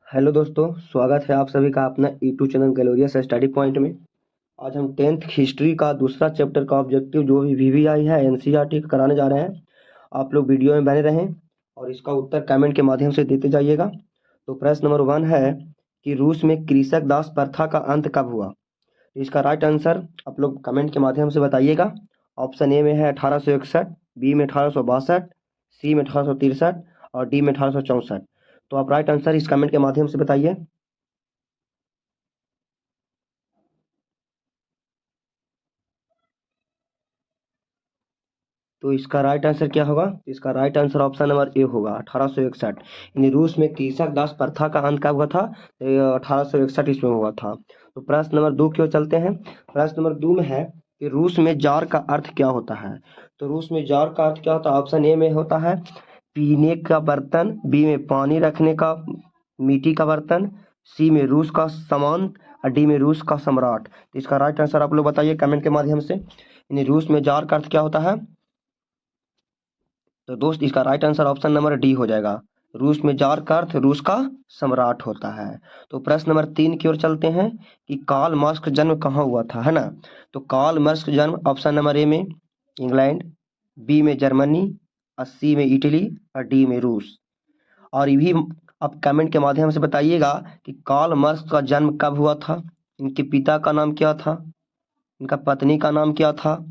Hello दोस्तों, स्वागत है आप सभी का अपना YouTube channel glorious study point में। आज हम 10th हिस्ट्री का दूसरा चैप्टर का ऑब्जेक्टिव जो भी वीवीआई है एनसीईआरटी का कराने जा रहे हैं। आप लोग वीडियो में बने रहें और इसका उत्तर कमेंट के माध्यम से देते जाइएगा। तो प्रश्न नंबर 1 है कि रूस में कृषक दास प्रथा का अंत कब हुआ। इसका राइट आंसर आप लोग कमेंट के माध्यम से बताइएगा। ऑप्शन ए में है 1861, बी में 1862, सी में 1863 और डी में 1864। तो आप राइट आंसर इस कमेंट के माध्यम से बताइए। तो इसका राइट आंसर क्या होगा? इसका right answer option number A होगा 1861। यानी रूस में कृषक दास प्रथा का अंत कब हुआ था? 1861 ईस्वी में हुआ था। तो प्रश्न नंबर 2 की ओर चलते हैं। प्रश्न नंबर 2 में है कि रूस में जार का अर्थ क्या होता है। तो रूस में जार का अर्थ क्या होता है? ऑप्शन ए में होता है पीने का बर्तन, बी में पानी रखने का मिट्टी का बर्तन, सी में रूस का सामान और डी में रूस का सम्राट। तो इसका राइट आंसर आप लोग बताइए कमेंट के माध्यम से। यानी रूस में जार का अर्थ क्या होता है? तो दोस्त इसका right answer option number D हो जाएगा। रूस में जार का अर्थ रूस का सम्राट होता है। तो प्रश्न नंबर 3 की ओर चलते हैं कि कार्ल मार्क्स का जन्म कहाँ हुआ था, है ना। तो कार्ल मार्क्स का जन्म ऑप्शन नंबर ए में इंग्लैंड, बी में जर्मनी और सी में इटली और डी में रूस। और ये भी आप कमेंट के माध्यम से बताइएगा कि कार्ल मार्क्स का जन्म कब हुआ था, इनके पिता का नाम क्या था, इनका पत्नी का नाम क्या था,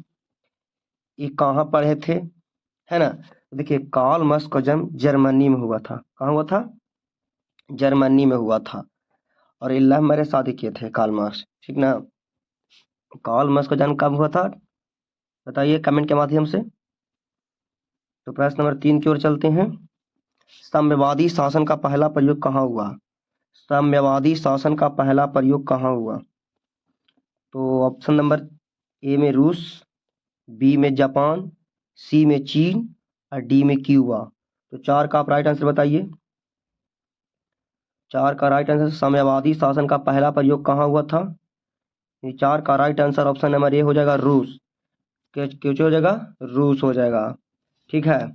ये कहाँ पढ़े थे, है ना। देखिए कार्ल मार्क्स का जन्म जर्मनी में हुआ था। कहाँ हुआ था? जर्मनी में हुआ था। और ये लव मैरिज शादी किए थे कार्ल मार्क्स, ठीक ना। कार्ल मार्क्स का जन्म कब हुआ था बताइए कमेंट के माध्यम से। तो प्रश्न नंबर 3 की ओर चलते हैं। साम्यवादी शासन का पहला प्रयोग कहाँ हुआ? साम्यवादी शासन का पहला प्रयोग कहाँ हुआ? तो ऑप्शन नंबर ए में रूस, बी में जापान, सी में चीन और डी में क्यूबा। तो 4 का आप राइट आंसर बताइए। 4 का राइट आंसर साम्यवादी शासन का पहला प्रयोग कहाँ हुआ था? ये 4 का right answer option number A हो जाएगा रूस। क्यों हो जाएगा? रूस हो जाएगा, ठीक है।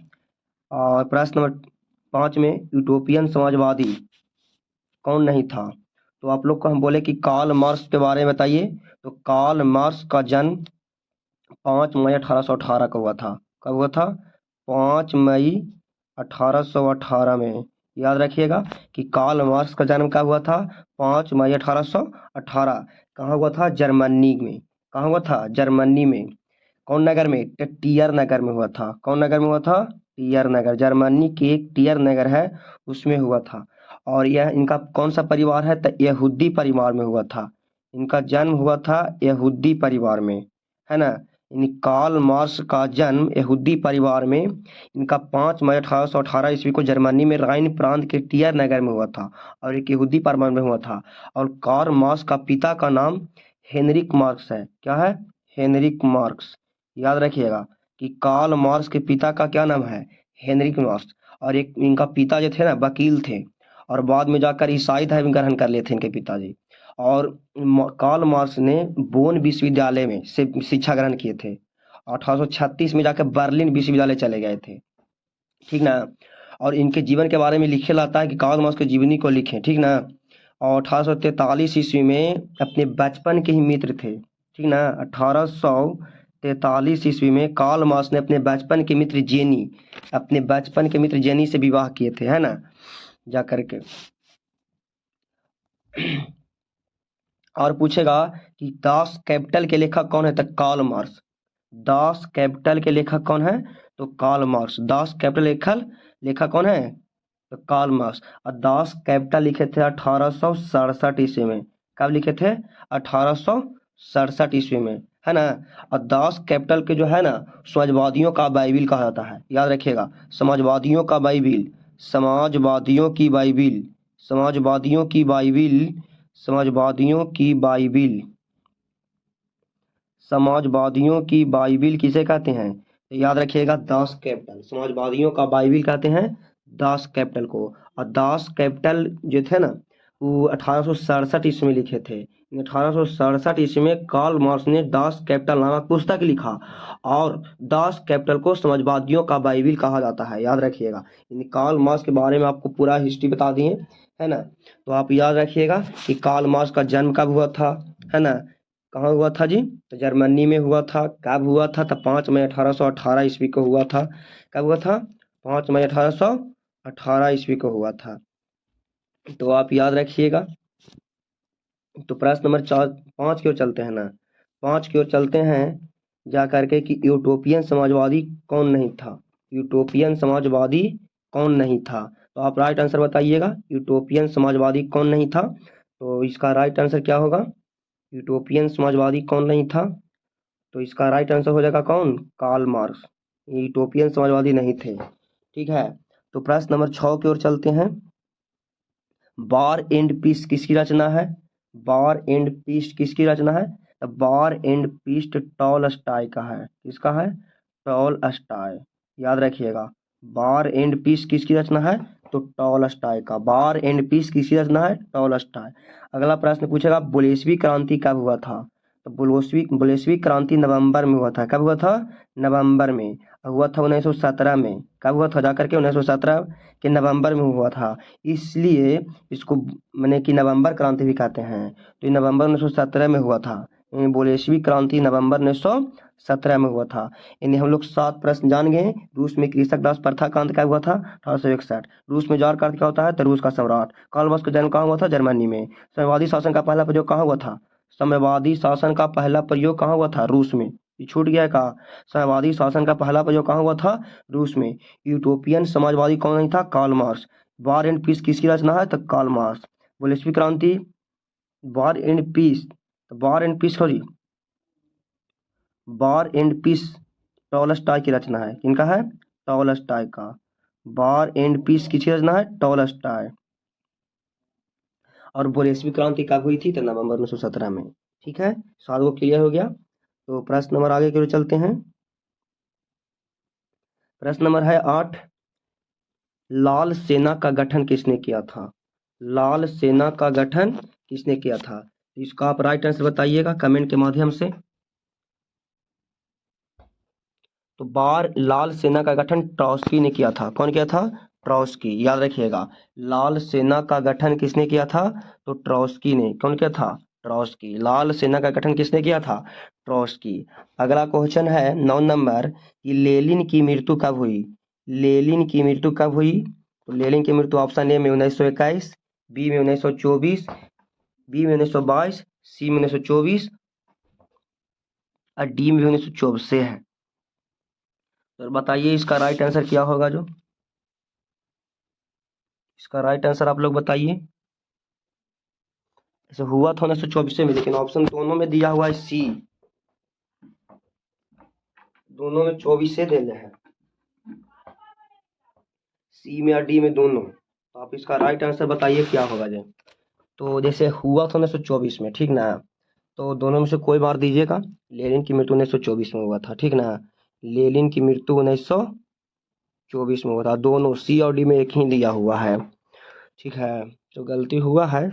और प्रश्न नंबर 5 में यूटोपियन समाजवादी कौन नहीं था। तो आप लोग को हम बोले कि कार्ल मार्क्स के बारे में बताइए। तो कार्ल मार्क्स का जन्म 5 मई 1818 को हुआ था। कब हुआ था? 5 मई 1818 में। याद रखिएगा कि कार्ल मार्क्स का जन्म कब हुआ था? 5 मई 1818। कहाँ हुआ था? जर्मनी में। कहाँ हुआ था? जर्मनी में। कौन नगर में? टियर नगर में हुआ था। कौन नगर में हुआ था? टियर नगर। जर्मनी के एक टियर नगर है उसमें हुआ था। और यह इनका कौन सा परिवार है? तो यहूदी परिवार में हुआ था। इनका जन्म हुआ था यहूदी परिवार में, है ना। यानी कार्ल मार्क्स का जन्म यहूदी परिवार में इनका 5 मई 1818 ईस्वी को जर्मनी में राइन प्रांत के टियर नगर में हुआ था और एक यहूदी परिवार में हुआ था। और कार्ल मार्क्स का पिता का नाम हेनरिक मार्क्स है। क्या है? Heinrich Marx. याद रखिएगा कि कार्ल मार्क्स के पिता का क्या नाम है? Heinrich Marx. और एक इनका पिता जो थे ना वकील थे और बाद में जाकर ईसाई धर्म ग्रहण कर लिए थे इनके पिताजी। और कार्ल मार्क्स ने बोन विश्वविद्यालय में से शिक्षा ग्रहण किए थे। 1836 में जाकर बर्लिन विश्वविद्यालय चले गए थे, ठीक ना। और इनके जीवन के बारे में लिखे लाता है कि कार्ल मार्क्स की जीवनी को लिखें, ठीक ना। और 1843 ईस्वी में अपने बचपन के ही मित्र थे, ठीक ना। 1843 ईस्वी में कार्ल मार्क्स ने अपने बचपन के मित्र जेनी से विवाह किए थे, है ना, जा करके। और पूछेगा कि दास कैपिटल के लेखक कौन है? तो कार्ल मार्क्स। दास कैपिटल के लेखक कौन है? तो कार्ल मार्क्स। दास कैपिटल लेखक कौन है? तो कार्ल मार्क्स। और दास कैपिटल लिखे थे 1867 ईस्वी में। कब लिखे थे? 1867 ईस्वी में, है ना। और दास कैपिटल के जो है ना समाजवादियों का बाइबिल कहा जाता है। याद रखिएगा, समाजवादियों का बाइबिल, समाजवादियों की बाइबिल, समाजवादियों की बाइबिल, समाजवादियों की बाइबिल, समाजवादियों की बाइबिल किसे कहते हैं? तो याद रखिएगा दास कैपिटल। समाजवादियों का बाइबिल कहते हैं दास कैपिटल को। और दास कैपिटल जो थे ना वो 1867 ईस्वी में लिखे थे। 1867 ईस्वी में कार्ल मार्क्स ने दास कैपिटल नामक पुस्तक लिखा और दास कैपिटल को समाजवादियों का बाइबिल कहा जाता है। याद रखिएगा, कार्ल मार्क्स के बारे में आपको पूरा हिस्ट्री बता दिए, है ना। तो आप याद रखिएगा कि कार्ल मार्क्स का जन्म कब हुआ था, है ना, कहाँ हुआ था जी, तो जर्मनी में हुआ था। कब हुआ था, तो 5 मई 1818 ईस्वी को हुआ था। कब हुआ था, 5 मई 1818 ईस्वी को हुआ था। तो आप याद रखिएगा। तो प्रश्न नंबर 5 की ओर चलते हैं ना, 5 की ओर चलते हैं जा करके कि यूटोपियन समाजवादी कौन नहीं था। यूटोपियन समाजवादी कौन नहीं था, तो आप राइट आंसर बताइएगा। यूटोपियन समाजवादी कौन नहीं था, तो इसका राइट आंसर क्या होगा, यूटोपियन समाजवादी कौन नहीं था, तो इसका राइट आंसर हो जाएगा कौन, कार्ल मार्क्स। यूटोपियन समाजवादी नहीं थे। ठीक है। तो प्रश्न नंबर 6 की ओर चलते हैं। बार एंड पीस किसकी रचना है, बार एंड पीस किसकी रचना है, तो बार एंड पीस टॉलस्टॉय का है। किसका है, टॉलस्टॉय। याद रखिएगा, बार एंड पीस किसकी रचना है, तो टॉलस्टॉय का। बार एंड पीस किसकी रचना है, टॉलस्टॉय। अगला प्रश्न पूछेगा बोल्शेविक क्रांति कब हुआ था, तो बोल्शेविक क्रांति नवंबर में हुआ था। कब हुआ था, नवंबर में। हुआ था 1917 में। कब हुआ था, जाकर के 1917 के नवंबर में हुआ था। इसलिए इसको मैंने कि नवंबर क्रांति भी कहते हैं। तो ये नवंबर 1917 में हुआ था। बोल्शेविक क्रांति नवंबर 1917 में हुआ था। इन्हें हम लोग 7 प्रश्न जान गए। रूस में कृषक दास प्रथा का अंत कब हुआ था, 1861। रूस में जार का अर्थ क्या होता है, तो रूस का सम्राट। कार्ल मार्क्स का जन्म कहाँ हुआ था, जर्मनी में। साम्यवादी शासन का पहला प्रयोग कहाँ हुआ था, साम्यवादी शासन का पहला प्रयोग कहाँ हुआ था, रूस में। ये छूट गया है कहा, साम्यवादी शासन का पहला प्रयोग कहाँ हुआ था, रूस में। यूटोपियन समाजवादी कौन नहीं था, Karl Marx. War and peace किसकी रचना है, तो कार्ल मार्क्स। बोल्शेविक क्रांति, war and peace, war and peace sorry war and peace Tolstoy की रचना है। किनका है, टॉलस्टॉय का। वार एंड पीस किसकी रचना है, टॉलस्टॉय। और बोल्शेविक क्रांति कब हुई थी, तो नवंबर 1917 में। ठीक है, 7 को क्लियर हो गया। तो प्रश्न नंबर आगे की ओर चलते हैं। प्रश्न नंबर है 8। लाल सेना का गठन किसने किया था, लाल सेना का गठन किसने किया था, इसका आप राइट आंसर बताइएगा कमेंट के माध्यम से। तो बार लाल सेना का गठन ट्रॉट्स्की ने किया था। कौन किया था, ट्रॉट्स्की। याद रखिएगा, लाल सेना का गठन किसने किया था, तो ट्रॉट्स्की ने। कौन किया था, ट्रॉट्स्की। लाल सेना का गठन किसने किया था, ट्रॉट्स्की। अगला क्वेश्चन है 9 नंबर कि लेनिन की मृत्यु कब हुई, लेनिन की मृत्यु कब हुई। तो लेनिन की मृत्यु ऑप्शन ए में 1921, बी में 1924, बी में 1922, सी में 1924 और डी में 1924 से है। तो बताइए इसका राइट आंसर क्या होगा, जो इसका राइट आंसर आप लोग बताइए। ऐसे हुआ था 1924 में, लेकिन ऑप्शन दोनों में दिया हुआ है सी, दोनों में 24 से देने हैं, सी में और डी में दोनों। तो आप इसका राइट आंसर बताइए क्या होगा जो। तो जैसे हुआ था 1924 में, ठीक ना, तो दोनों में से कोई मार दीजिएगा। लेनिन की मृत्यु 1924 में हुआ था, ठीक ना, लेनिन की मृत्यु 1924 में हुआ था। दोनों सी और डी में एक ही दिया हुआ है, ठीक है। तो गलती हुआ है,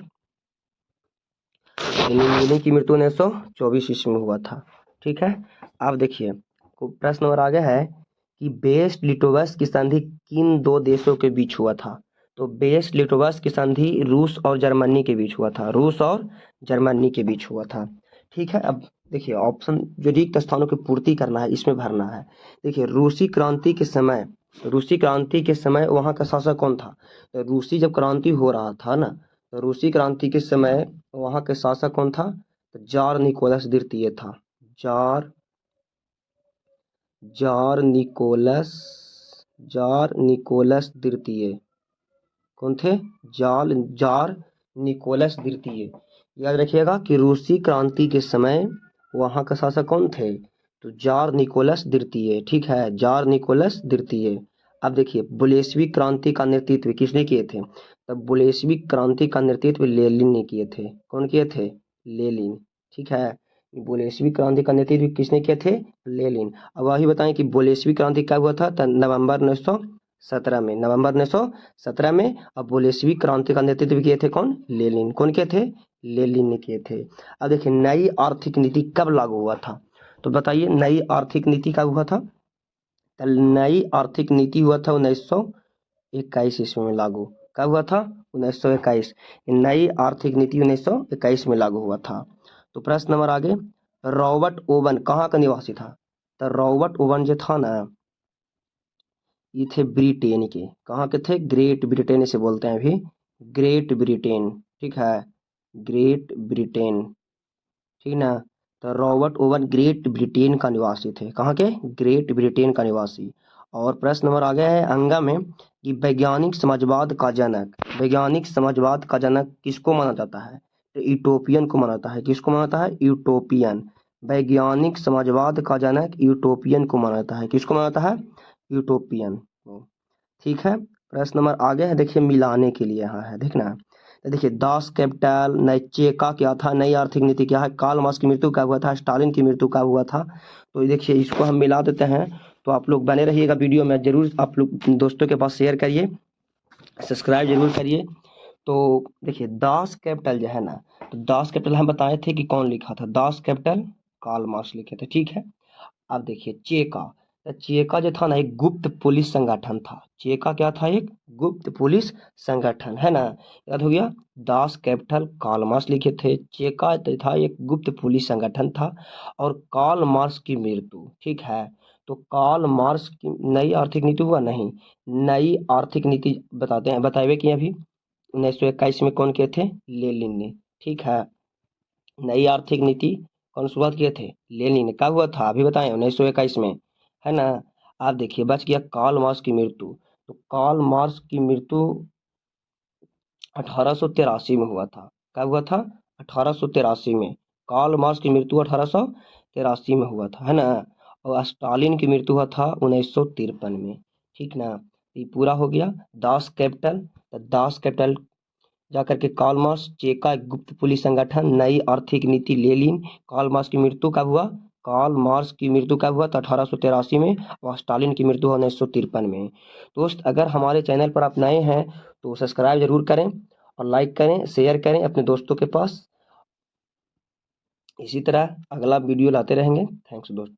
लेनिन की मृत्यु 1924 ईस्वी में हुआ था, ठीक है। आप देखिए प्रश्न नंबर आगे है कि बेस्ट लिटोवस की संधि किन 2 देशों के बीच हुआ था। तो बेस्ट लिटोवस की संधि रूस और जर्मनी के बीच हुआ था, रूस और जर्मनी के बीच हुआ था, ठीक है। अब देखिए ऑप्शन जो रिक्त स्थानों की पूर्ति करना है इसमें भरना है। देखिए रूसी क्रांति के समय, रूसी क्रांति के समय वहाँ का शासक कौन था, तो रूसी जब क्रांति हो रहा था ना, तो रूसी क्रांति के समय वहाँ के शासक कौन था, तो जार निकोलस द्वितीय था। Tsar tsar Nicholas tsar Nicholas द्वितीय कौन थे, जार निकोलस द्वितीय। याद रखिएगा कि रूसी क्रांति के समय वहाँ का शासक कौन थे, तो जार निकोलस द्वितीय, ठीक है, जार निकोलस द्वितीय। अब देखिए बोल्शेविक क्रांति का नेतृत्व किसने किए थे, तब बोल्शेविक क्रांति का नेतृत्व लेनिन ने किए थे। कौन किए थे, लेनिन, ठीक है। बोल्शेविक क्रांति का नेतृत्व किसने किए थे, लेनिन। अब वही बताएं कि बोल्शेविक क्रांति कब हुआ था, नवंबर 1917 में, नवंबर 1917 में। अब बोल्शेविक क्रांति का नेतृत्व किए थे कौन, लेनिन। कौन किए थे, लेनिन ने किए थे। अब देखिए नई आर्थिक नीति कब लागू हुआ था, तो बताइए नई आर्थिक नीति कब हुआ था, नई आर्थिक नीति हुआ था 1921 ईस्वी में लागू। कब हुआ था, 1921। नई आर्थिक नीति 1921 में लागू हुआ था। तो प्रश्न नंबर आगे, रॉबर्ट ओवन कहाँ का निवासी था? तो रॉबर्ट ओवन जो था ना, ये थे ब्रिटेन के। कहाँ के थे? ग्रेट ब्रिटेन से बोलते हैं अभी, ग्रेट ब्रिटेन, ठीक है, ग्रेट ब्रिटेन, ठीक ना। तो रॉबर्ट ओवन ग्रेट ब्रिटेन का निवासी थे। कहाँ के? ग्रेट ब्रिटेन का निवासी। और प्रश्न नंबर आ गया है अंगा में कि वैज्ञानिक समाजवाद का जनक, वैज्ञानिक समाजवाद का जनक किसको माना जाता है? तो यूटोपियन को माना जाता है। किसको माना जाता है? यूटोपियन। वैज्ञानिक समाजवाद का जनक यूटोपियन को माना जाता है। किसको माना जाता है? यूटोपियन को। ठीक है, प्रश्न नंबर आगे है, देखिए मिलाने के लिए यहाँ है, देखना। तो देखिए दास कैपिटल, नैचेका क्या था, नई आर्थिक नीति क्या है, कार्ल मार्क्स की मृत्यु कब हुआ था, स्टालिन की मृत्यु कब हुआ था। तो देखिए इसको हम मिला देते हैं। तो आप लोग बने रहिएगा वीडियो में, जरूर आप लोग दोस्तों के पास शेयर करिए, सब्सक्राइब जरूर करिए। तो देखिए दास कैपिटल जो है ना, तो दास कैपिटल हम बताए थे कि कौन लिखा था, दास कैपिटल कार्ल मार्क्स लिखे थे, ठीक है। अब देखिए चेका, तो चेका जो था ना एक गुप्त पुलिस संगठन था। चेका क्या था? एक गुप्त पुलिस संगठन, है ना, याद हो गया। दास कैपिटल कार्ल मार्क्स लिखे थे, चेका जो था एक गुप्त पुलिस संगठन था। और कार्ल मार्क्स की मृत्यु, ठीक है। तो कार्ल मार्क्स की नई आर्थिक नीति हुआ नहीं, नई आर्थिक नीति बताते हैं, बताए कि अभी 1921 में कौन किए थे? लेनिन ने, ठीक है। नई आर्थिक नीति कौन शुरुआत किए थे? लेनिन ने। कब हुआ था? अभी बताएं 1921 में, है ना। आप देखिए बच गया कार्ल मार्क्स की मृत्यु। तो कार्ल मार्क्स की मृत्यु 1883 में हुआ था। कब हुआ था? 1883 में। कार्ल मार्क्स की मृत्यु 1883 में हुआ था, है ना। और स्टालिन की मृत्यु हुआ था 1953 में, ठीक ना। ये पूरा हो गया। दास कैपिटल, दास कैपिटल जा करके कार्ल मार्क्स, चेका एक गुप्त पुलिस संगठन, नई आर्थिक नीति लेनिन, कार्ल मार्क्स की मृत्यु कब हुआ? कार्ल मार्क्स की मृत्यु कब हुआ? तो 1883 में। और स्टालिन की मृत्यु 1953 में। दोस्त अगर हमारे चैनल पर आप नए हैं तो सब्सक्राइब जरूर करें और लाइक करें, शेयर करें अपने दोस्तों के पास। इसी तरह अगला वीडियो लाते रहेंगे। थैंक्स दोस्त।